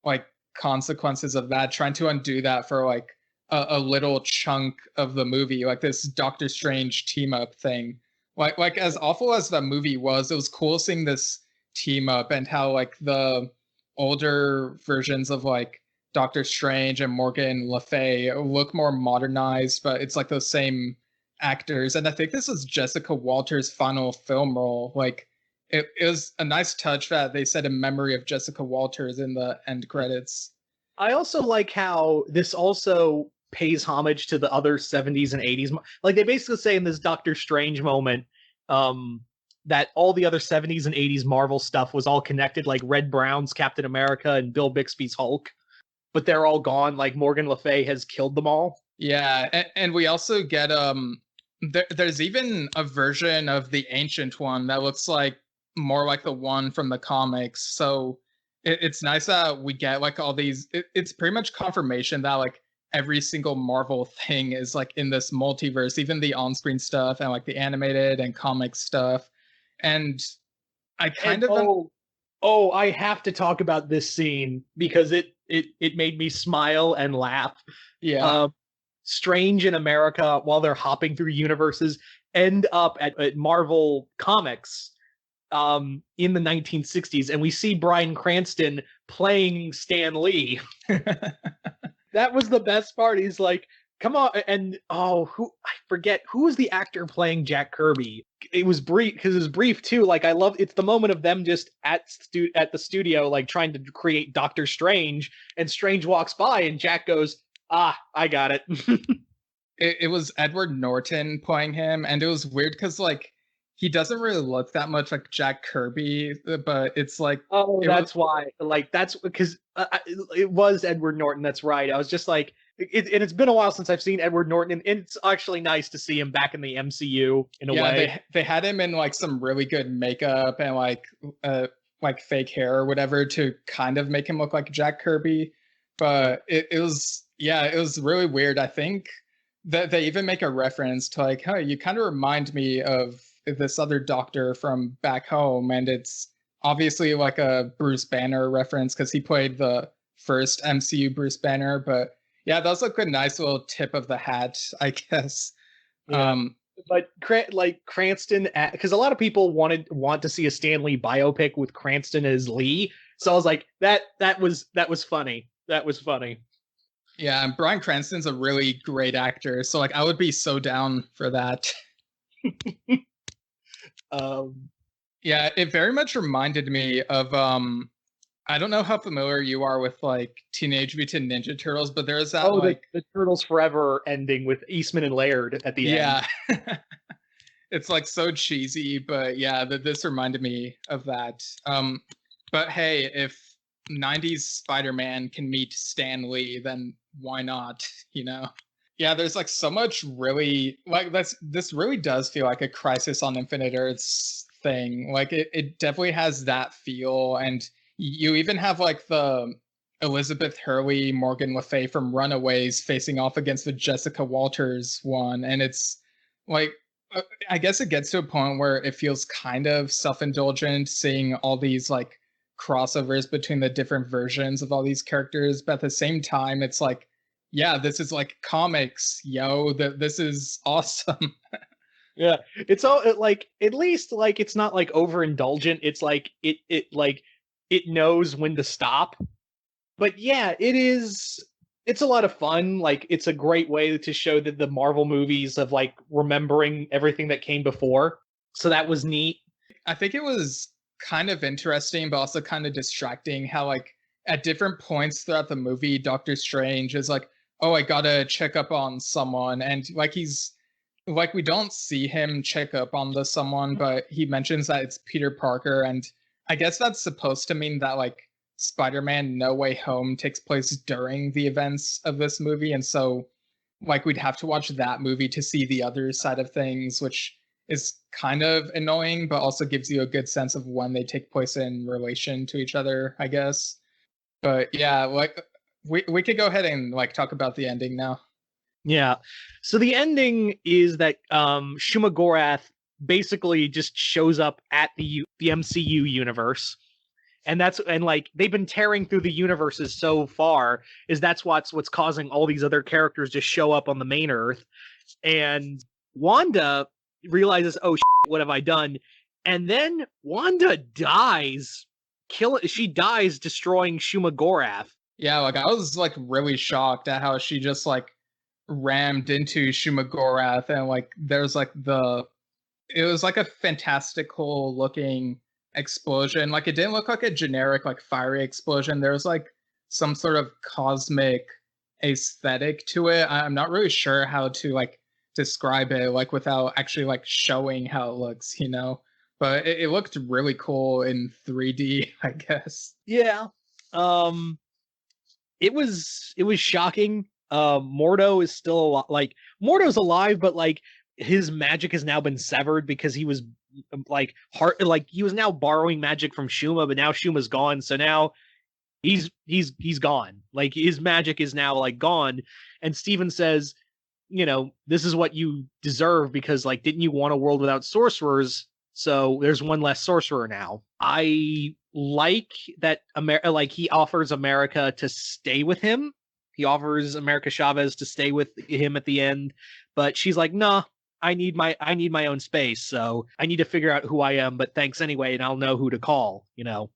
like consequences of that, trying to undo that for like a little chunk of the movie, like this Doctor Strange team up thing. Like as awful as that movie was, it was cool seeing this team up and how like the older versions of like Doctor Strange and Morgan Le Fay look more modernized, but it's like those same actors. And I think this was Jessica Walter's final film role. Like it was a nice touch that they said in memory of Jessica Walters in the end credits. I also like how this also pays homage to the other 70s and 80s. Like they basically say in this Doctor Strange moment, that all the other 70s and 80s Marvel stuff was all connected, like Red Brown's Captain America and Bill Bixby's Hulk, but they're all gone. Like Morgan Le Fay has killed them all. Yeah, and we also get there's even a version of the Ancient One that looks like more like the one from the comics. So it's nice that we get like all these. It's pretty much confirmation that like every single Marvel thing is like in this multiverse, even the on-screen stuff and like the animated and comic stuff. And I kind of I have to talk about this scene because it made me smile and laugh. Yeah. Strange in America, while they're hopping through universes, end up at Marvel Comics in the 1960s, and we see Bryan Cranston playing Stan Lee. That was the best part. He's like, come on. And I forget who was the actor playing Jack Kirby. It was brief because it was brief too. Like I love it's the moment of them just at the studio, like trying to create Doctor Strange, and Strange walks by and Jack goes, I got it. It was Edward Norton playing him, and it was weird because like he doesn't really look that much like Jack Kirby, but it's like why. Like that's because it was Edward Norton. That's right. I was just like, and it's been a while since I've seen Edward Norton, and it's actually nice to see him back in the MCU in a way. Yeah, they had him in like some really good makeup and like fake hair or whatever to kind of make him look like Jack Kirby, but it was really weird. I think that they even make a reference to like, hey, you kind of remind me of this other Doctor from back home, and it's obviously like a Bruce Banner reference because he played the first MCU Bruce Banner, but Yeah, that was like a nice little tip of the hat, I guess. Yeah. But Cranston, because a lot of people want to see a Stan Lee biopic with Cranston as Lee, so I was like, that was funny. That was funny. Yeah, and Bryan Cranston's a really great actor, so like I would be so down for that. Yeah, it very much reminded me of I don't know how familiar you are with like Teenage Mutant Ninja Turtles, but there's that the Turtles Forever ending with Eastman and Laird at the end. Yeah. It's like so cheesy, but yeah, this reminded me of that. But hey, if 90s Spider-Man can meet Stan Lee, then why not, you know? Yeah, there's like so much really like this really does feel like a Crisis on Infinite Earths thing. Like it definitely has that feel, and you even have like the Elizabeth Hurley, Morgan Le Fay from Runaways facing off against the Jessica Walters one, and it's like I guess it gets to a point where it feels kind of self-indulgent seeing all these like crossovers between the different versions of all these characters, but at the same time it's like, yeah, this is like comics, yo, this is awesome. Yeah, it's all like, at least like it's not like overindulgent. It's like it knows when to stop. But yeah, it's a lot of fun. Like, it's a great way to show that the Marvel movies of like remembering everything that came before. So that was neat. I think it was kind of interesting, but also kind of distracting how like at different points throughout the movie, Doctor Strange is like, oh, I gotta check up on someone. And like he's like, we don't see him check up on the someone, but he mentions that it's Peter Parker. And I guess that's supposed to mean that like Spider-Man No Way Home takes place during the events of this movie, and so like we'd have to watch that movie to see the other side of things, which is kind of annoying, but also gives you a good sense of when they take place in relation to each other, I guess. But yeah, like we could go ahead and like talk about the ending now. Yeah. So the ending is that Shumagorath basically just shows up at the MCU universe. And like they've been tearing through the universes so far, is that's what's causing all these other characters to show up on the main Earth. And Wanda realizes, oh shit, what have I done? And then Wanda dies. She dies destroying Shumagorath. Yeah, like I was like really shocked at how she just like rammed into Shumagorath, and like there's like it was like a fantastical looking explosion. Like it didn't look like a generic like fiery explosion. There was like some sort of cosmic aesthetic to it. I'm not really sure how to like describe it like without actually like showing how it looks, you know. But it looked really cool in 3D, I guess. Yeah. It was shocking. Mordo is still like Mordo's alive, but like his magic has now been severed because he was he was now borrowing magic from Shuma, but now Shuma's gone, so now he's gone. Like his magic is now like gone. And Steven says, you know, this is what you deserve because like didn't you want a world without sorcerers? So there's one less sorcerer now. I like that he offers America to stay with him. He offers America Chavez to stay with him at the end, but she's like, nah, I need my own space, so I need to figure out who I am, but thanks anyway, and I'll know who to call, you know.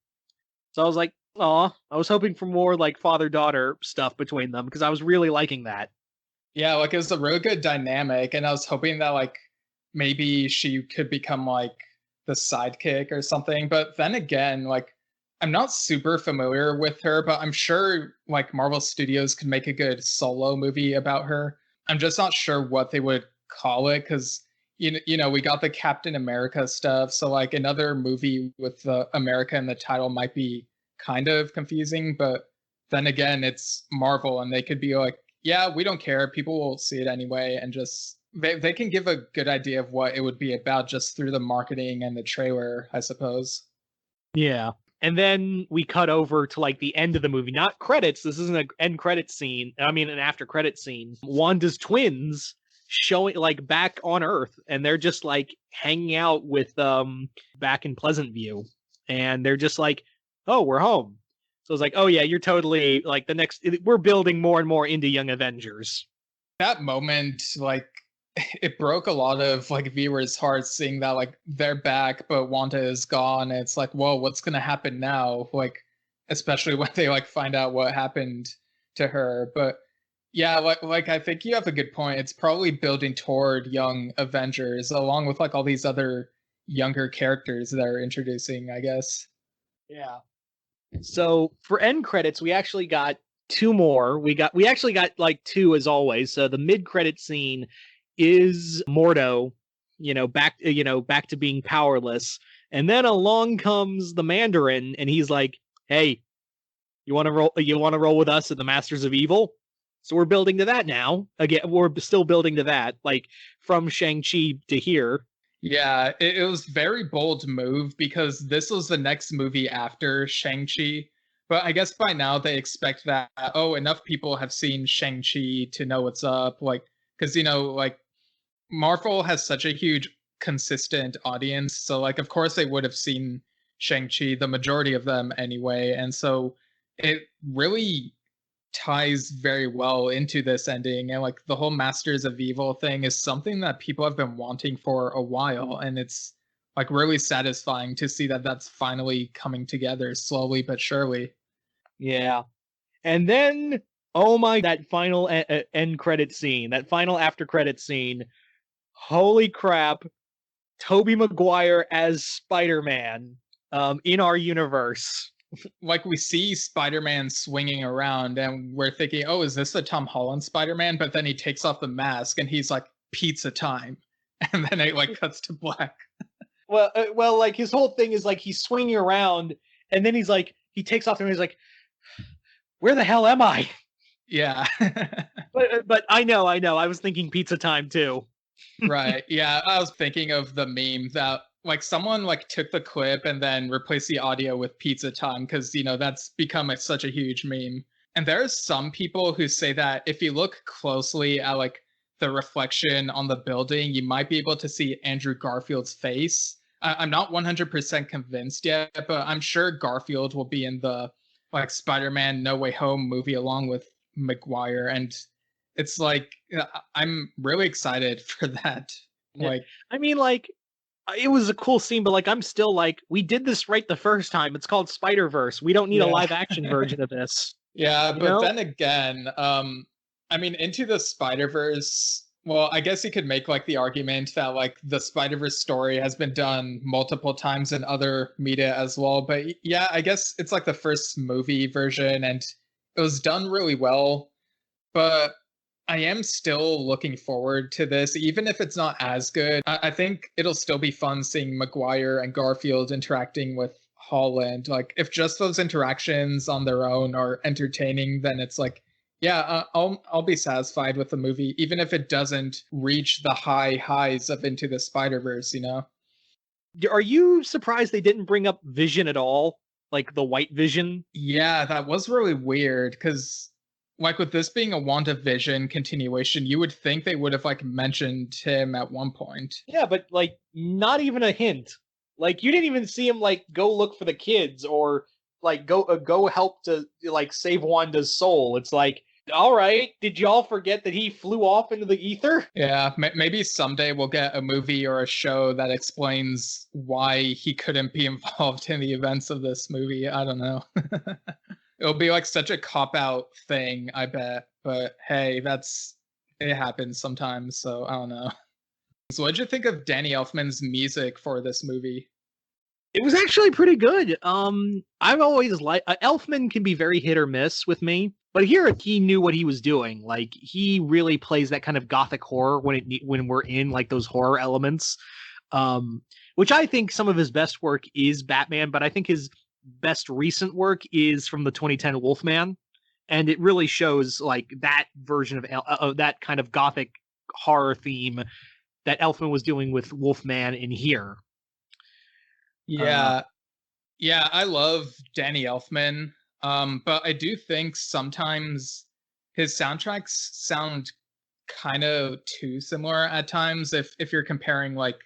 So I was like, aw, I was hoping for more like father-daughter stuff between them, because I was really liking that. Yeah, like it was a really good dynamic, and I was hoping that like maybe she could become like the sidekick or something. But then again, like I'm not super familiar with her, but I'm sure like Marvel Studios could make a good solo movie about her. I'm just not sure what they would call it, because you know we got the Captain America stuff, so like another movie with the America in the title might be kind of confusing. But then again, it's Marvel, and they could be like, yeah, we don't care, people will see it anyway, and just they can give a good idea of what it would be about just through the marketing and the trailer, I suppose. Yeah. And then we cut over to like the end of the movie, not credits. This isn't an end credit scene. I mean, an after credit scene. Wanda's twins showing like back on Earth, and they're just like hanging out with back in Pleasant View, and they're just like, oh, we're home. So it's like, oh yeah, you're totally like the next. We're building more and more into Young Avengers. That moment, like, it broke a lot of like viewers' hearts seeing that like they're back, but Wanda is gone. It's like, whoa, what's gonna happen now? Like, especially when they like find out what happened to her. But yeah, like I think you have a good point. It's probably building toward Young Avengers, along with like all these other younger characters that are introducing, I guess. Yeah. So for end credits, we actually got two more. We actually got like two as always. So the mid credit scene is Mordo, back to being powerless. And then along comes the Mandarin and he's like, "Hey, you want to roll with us at the Masters of Evil?" So we're building to that now. Again, we're still building to that, like from Shang-Chi to here. Yeah, it was very bold move because this was the next movie after Shang-Chi. But I guess by now they expect that, oh, enough people have seen Shang-Chi to know what's up. Like, because, like Marvel has such a huge consistent audience. So, like, of course they would have seen Shang-Chi, the majority of them anyway. And so it really ties very well into this ending, and like the whole Masters of Evil thing is something that people have been wanting for a while, and it's like really satisfying to see that that's finally coming together slowly but surely. Yeah. And then, oh my, that final end credit scene, that final after credit scene, holy crap, Tobey Maguire as Spider-Man in our universe. Like we see Spider-Man swinging around and we're thinking, oh, is this the Tom Holland Spider-Man? But then he takes off the mask and he's like, pizza time. And then it like cuts to black. Well, like his whole thing is like he's swinging around and then he's like, he takes off and he's like, where the hell am I? Yeah. but I know. I was thinking pizza time too. Right. Yeah. I was thinking of the meme that like someone like took the clip and then replaced the audio with pizza time because that's become such a huge meme. And there's some people who say that if you look closely at like the reflection on the building, you might be able to see Andrew Garfield's face. I'm not 100% convinced yet, but I'm sure Garfield will be in the like Spider-Man No Way Home movie along with Maguire, and it's like I'm really excited for that. Like, I mean, like, it was a cool scene, but like I'm still like, we did this right the first time. It's called Spider-Verse. We don't need a live action version of this. Yeah, but then again, I mean, Into the Spider-Verse, well, I guess you could make like the argument that like the Spider-Verse story has been done multiple times in other media as well. But yeah, I guess it's like the first movie version and it was done really well. But I am still looking forward to this, even if it's not as good. I think it'll still be fun seeing Maguire and Garfield interacting with Holland. Like, if just those interactions on their own are entertaining, then it's like, yeah, I'll be satisfied with the movie, even if it doesn't reach the high highs of Into the Spider-Verse. Are you surprised they didn't bring up Vision at all? Like the White Vision? Yeah, that was really weird because like with this being a WandaVision continuation, you would think they would have like mentioned him at one point. Yeah, but like not even a hint. Like you didn't even see him like go look for the kids or like go help to like save Wanda's soul. It's like, all right, did y'all forget that he flew off into the ether? Yeah, maybe someday we'll get a movie or a show that explains why he couldn't be involved in the events of this movie. I don't know. It'll be like such a cop-out thing, I bet. But hey, it happens sometimes, so I don't know. So what'd you think of Danny Elfman's music for this movie? It was actually pretty good. I've always liked Elfman can be very hit or miss with me, but here he knew what he was doing. Like he really plays that kind of gothic horror when we're in like those horror elements. Which I think some of his best work is Batman, but I think his best recent work is from the 2010 Wolfman, and it really shows like that version of that kind of gothic horror theme that Elfman was doing with Wolfman in here. Yeah, I love Danny Elfman, but I do think sometimes his soundtracks sound kind of too similar at times. If you're comparing like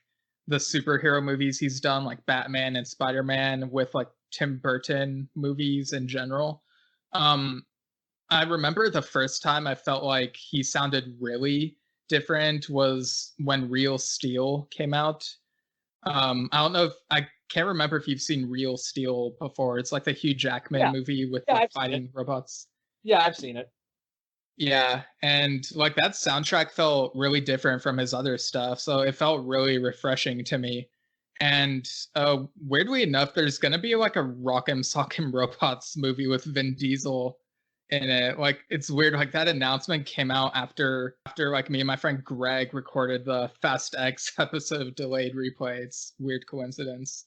the superhero movies he's done, like Batman and Spider-Man, with like Tim Burton movies in general. I remember the first time I felt like he sounded really different was when Real Steel came out. I don't know if I can't remember if you've seen Real Steel before. It's like the Hugh Jackman movie with the fighting robots. Yeah, I've seen it. Yeah, and like that soundtrack felt really different from his other stuff, so it felt really refreshing to me. And weirdly enough, there's gonna be like a Rock'em Sock'em Robots movie with Vin Diesel in it. Like it's weird, like that announcement came out after like me and my friend Greg recorded the FastX episode of Delayed Replay. It's weird coincidence.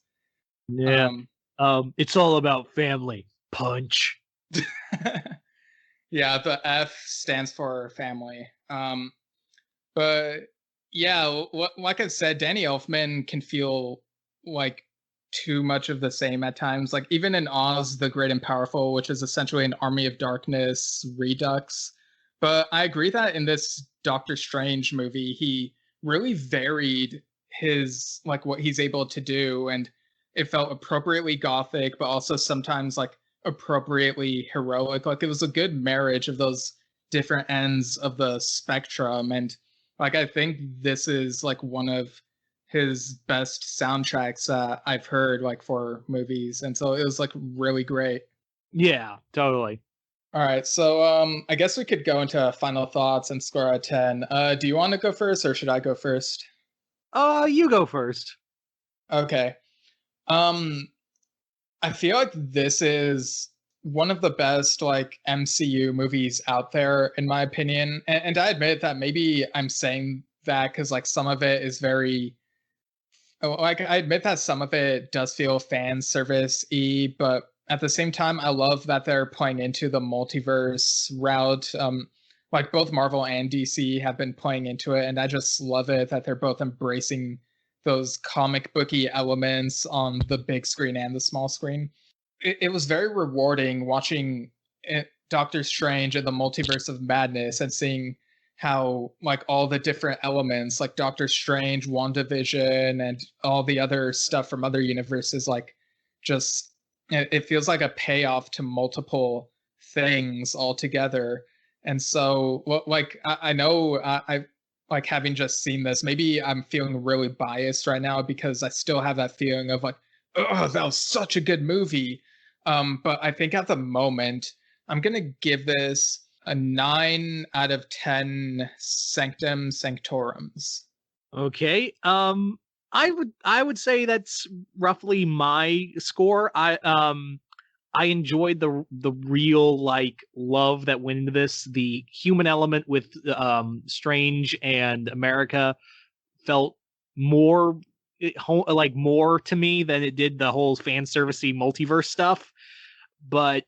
Yeah. It's all about family. Punch. Yeah, the F stands for family. But yeah, like I said, Danny Elfman can feel like too much of the same at times. Like even in Oz the Great and Powerful, which is essentially an Army of Darkness redux. But I agree that in this Doctor Strange movie, he really varied his like what he's able to do, and it felt appropriately gothic, but also sometimes like appropriately heroic. Like it was a good marriage of those different ends of the spectrum. And like I think this is like one of his best soundtracks I've heard like for movies, and so it was like really great. Yeah, totally. All right, so I guess we could go into final thoughts and score out of 10. Do you want to go first, or should I go first? You go first. Okay. I feel like this is one of the best like MCU movies out there, in my opinion. And I admit that maybe I'm saying that because like some of it is very like I admit that some of it does feel fan service-y, but at the same time, I love that they're playing into the multiverse route. Like both Marvel and DC have been playing into it, and I just love it that they're both embracing those comic booky elements on the big screen and the small screen. It was very rewarding watching Doctor Strange and the Multiverse of Madness and seeing how like all the different elements like Doctor Strange, WandaVision, and all the other stuff from other universes, like just it feels like a payoff to multiple things all together. And so like I know I like having just seen this, maybe I'm feeling really biased right now because I still have that feeling of like, oh, that was such a good movie. But I think at the moment I'm gonna give this a 9 out of 10 Sanctum Sanctorums. Okay. I would say that's roughly my score. I enjoyed the real like love that went into this. The human element with Strange and America felt more like more to me than it did the whole fan servicey multiverse stuff. But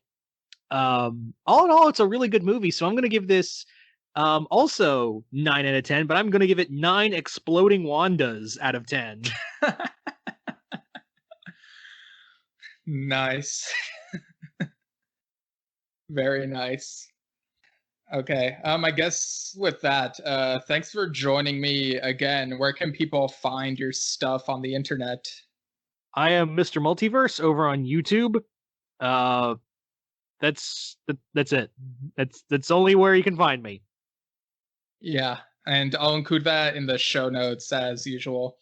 all in all, it's a really good movie. So I'm going to give this also 9 out of 10, but I'm going to give it 9 exploding Wandas out of 10. Nice. Very nice. Okay. I guess with that, thanks for joining me again. Where can people find your stuff on the internet? I am Mr. Multiverse over on YouTube. That's it. That's only where you can find me. Yeah, and I'll include that in the show notes as usual.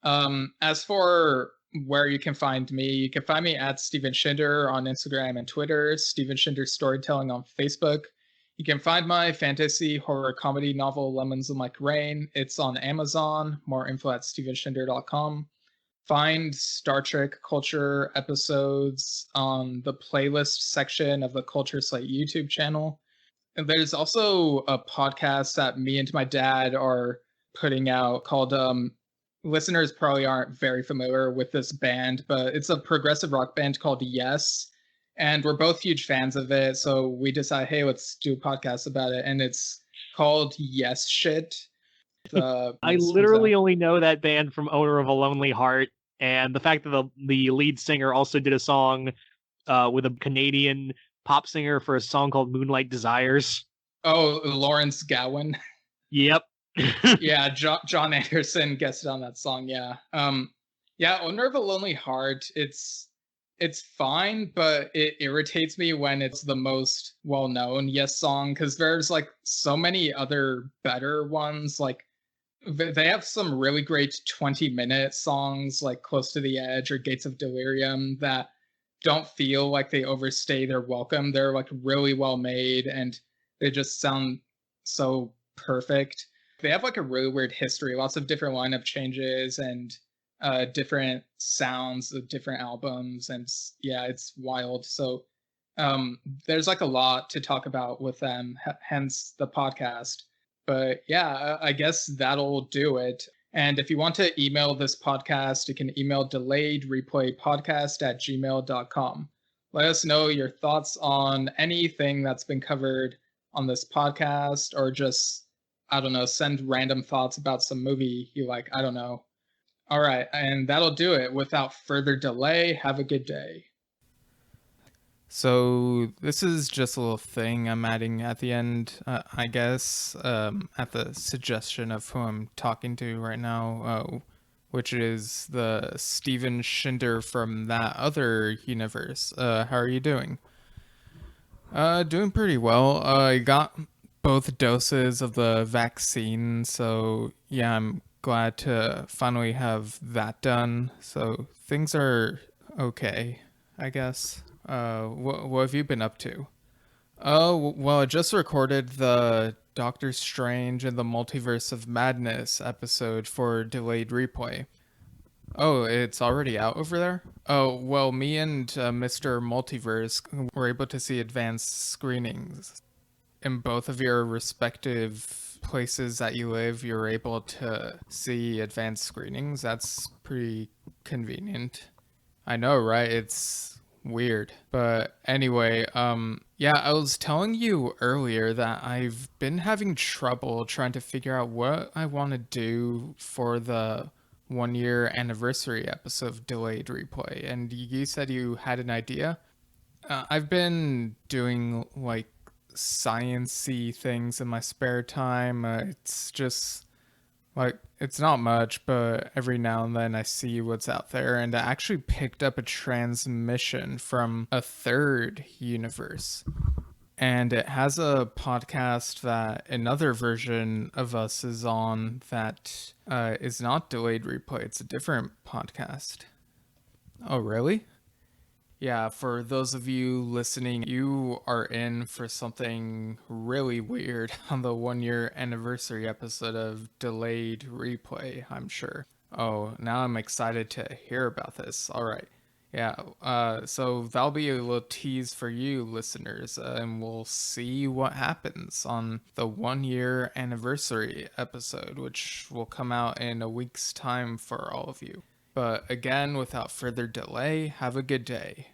As for where you can find me at Steven Shinder on Instagram and Twitter, Steven Shinder Storytelling on Facebook. You can find my fantasy horror comedy novel Lemons and Like Rain. It's on Amazon. More info at stevenshinder.com. Find Star Trek Culture episodes on the playlist section of the Culture Slate YouTube channel. And there's also a podcast that me and my dad are putting out called listeners probably aren't very familiar with this band, but it's a progressive rock band called Yes. And we're both huge fans of it. So we decided, hey, let's do a podcast about it. And it's called Yesshit. I literally only know that band from Owner of a Lonely Heart. And the fact that the lead singer also did a song with a Canadian pop singer for a song called Moonlight Desires. Oh, Lawrence Gowan. Yep. Yeah, John Anderson guested on that song. Yeah. Yeah, Owner of a Lonely Heart, it's fine, but it irritates me when it's the most well-known Yes song, because there's like so many other better ones. Like they have some really great 20-minute songs like Close to the Edge or Gates of Delirium that don't feel like they overstay their welcome. They're like really well made and they just sound so perfect. They have like a really weird history, lots of different lineup changes and different sounds of different albums. And yeah, it's wild. So there's like a lot to talk about with them, hence the podcast. But yeah, I guess that'll do it. And if you want to email this podcast, you can email delayedreplaypodcast@gmail.com. Let us know your thoughts on anything that's been covered on this podcast, or just, I don't know, send random thoughts about some movie you like. I don't know. All right. And that'll do it. Without further delay, have a good day. So this is just a little thing I'm adding at the end, I guess, at the suggestion of who I'm talking to right now, which is the Steven Shinder from that other universe. How are you doing? Doing pretty well. I got both doses of the vaccine, so yeah, I'm glad to finally have that done. So things are okay, I guess. What have you been up to? Oh, well, I just recorded the Doctor Strange and the Multiverse of Madness episode for delayed replay. Oh, it's already out over there? Oh, well, me and Mr. Multiverse were able to see advanced screenings. In both of your respective places that you live, you're able to see advanced screenings. That's pretty convenient. I know, right? It's weird. But anyway, yeah, I was telling you earlier that I've been having trouble trying to figure out what I want to do for the 1-year anniversary episode of Delayed Replay, and you said you had an idea. I've been doing like science-y things in my spare time. It's just like, it's not much, but every now and then I see what's out there, and I actually picked up a transmission from a third universe. And it has a podcast that another version of us is on that is not Delayed Replay. It's a different podcast. Oh, really? Yeah, for those of you listening, you are in for something really weird on the 1-year anniversary episode of Delayed Replay, I'm sure. Oh, now I'm excited to hear about this. All right. Yeah, so that'll be a little tease for you listeners, and we'll see what happens on the 1-year anniversary episode, which will come out in a week's time for all of you. But again, without further delay, have a good day.